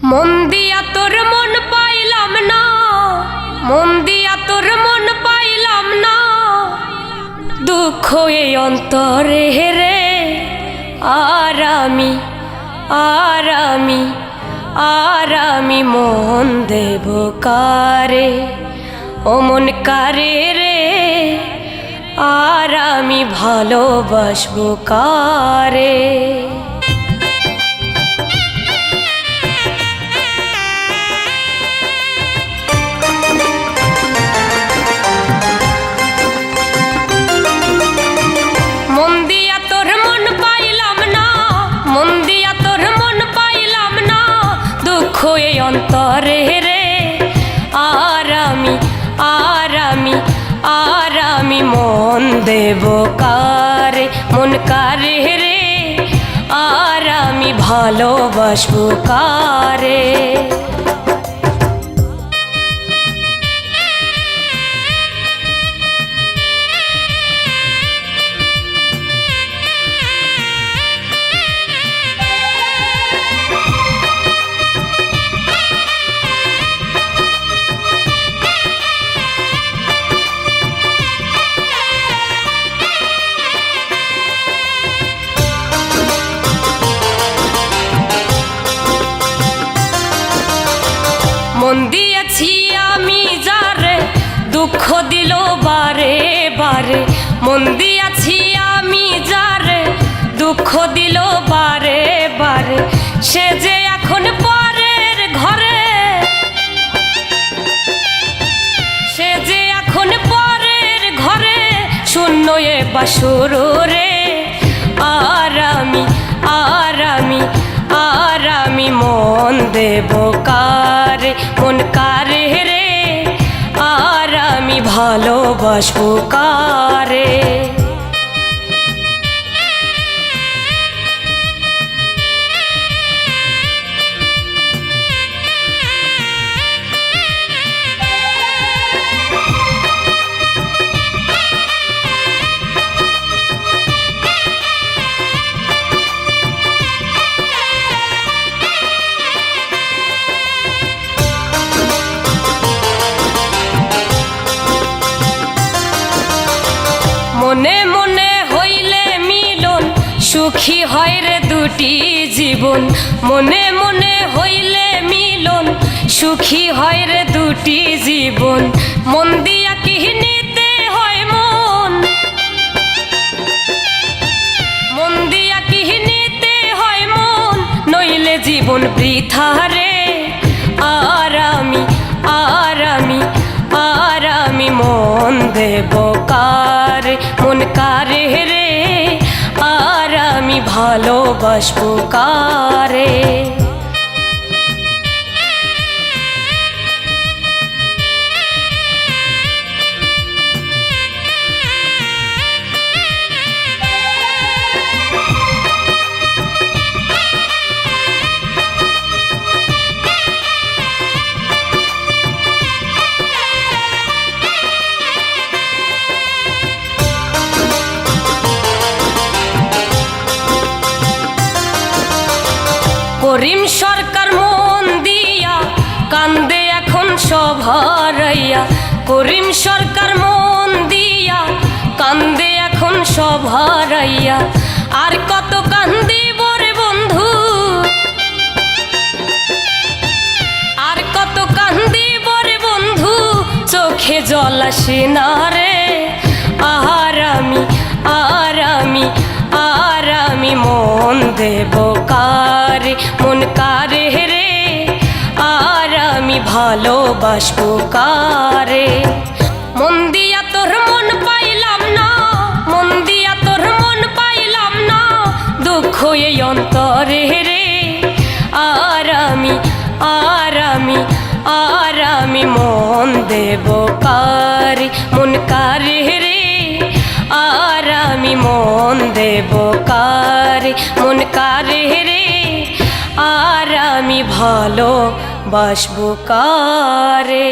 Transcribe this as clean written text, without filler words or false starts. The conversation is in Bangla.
মন দিয়া তোর মন পাইলাম না, মন দিয়া তোর মন পাইলাম না, দুঃখ এই অন্তরে রে। আর আমি মন দেব কারে, ও মন কারে রে। আর আমি ভালোবাসবো কারে। মন দিয়া তোর মন পাইলাম না, মন দিয়া তোর মন পাইলাম না, দুঃখ এই অন্তরে রে। আর আমি মন দেব কারে, মন কারে রে। আর আমি ভালোবাসবো কারে। মন দিয়েছি আমি যারে, দুঃখ দিল বারে বারে। মন দিয়েছি আমি যারে, দুঃখ দিল বারে বারে। সে যে এখন পরের ঘরে, সে যে এখন পরের ঘরে, শূন্য এ বাসর রে। আর আমি মন দেব কারে, মন কারে রে। আর আমি ভালোবাসবো কারে। মনে মনে হইলে মিলন, সুখী হয় রে দুটি জীবন। মনে মনে হইলে মিলন, সুখী হয় রে দুটি জীবন। মন দিয়া কি নিতে হয় মন, মন দিয়া কি নিতে হয় মন, নইলে জীবন বৃথা রে। আর আমি মন দেব কারে, মন কারে রে। আর আমি ভালোবাসবো কারে। করিম সরকার মন দিয়া কান্দে এখন সব হারাইয়া। করিম সরকার মন দিয়া কান্দে এখন সব হারাইয়া। আর কত কান্দিব রে বন্ধু, আর কত কান্দিব রে বন্ধু, চোখে জল আসে না রে। আর আমি মন দেব কারে, মন কারে রে। আর আমি ভালোবাসবো কারে। মন দিয়া তোর মন পাইলাম না, মন দিয়া তোর মন পাইলাম না, দুঃখ এই অন্তরে রে। আর আমি মন দেব কারে, মন কারে রে। আর আমি মন দেব কারে, মন কারে রে। আর আমি ভালোবাসবো কারে।